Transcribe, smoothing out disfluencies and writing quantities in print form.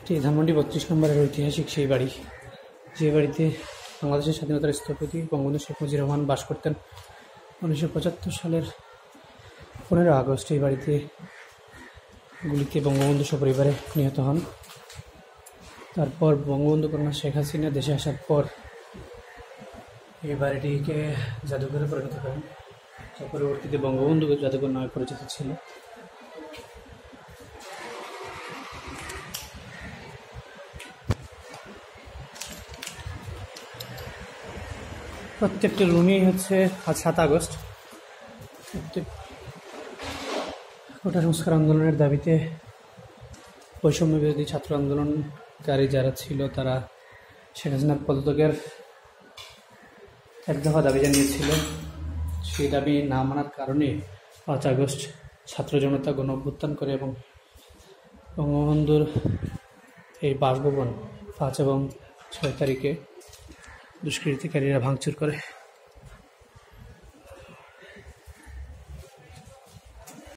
এটি ধানমন্ডি 32 নম্বরের ঐতিহাসিক সেই বাড়ি, যে বাড়িতে বাংলাদেশের স্বাধীনতার স্থপতি বঙ্গবন্ধু শেখ মুজিবুর রহমান বাস করতেন। 1975 সালের 15 আগস্ট এই বাড়িতে গুলিতে বঙ্গবন্ধু সপরিবারে নিহত হন। তারপর বঙ্গবন্ধু কন্যা শেখ হাসিনা দেশে আসার পর এই বাড়িটিকে জাদুঘরে পরিণত করেন, যা পরবর্তীতে বঙ্গবন্ধু জাদুঘর নামে পরিচিত ছিল। প্রত্যেকটা রুমই হচ্ছে আজ 7 আগস্ট কোটা সংস্কার আন্দোলনের দাবিতে বৈষম্য বিরোধী ছাত্র আন্দোলনকারী যারা ছিল তারা শেখ হাসিনার পদত্যাগের এক দফা দাবি জানিয়েছিল। সেই দাবি না মানার কারণে 5 আগস্ট ছাত্র জনতা গণ অভ্যুত্থান করে এবং বঙ্গবন্ধুর এই বাসভবন 5 এবং 6 তারিখে দুষ্কৃতিকারীরা ভাঙচুর করে।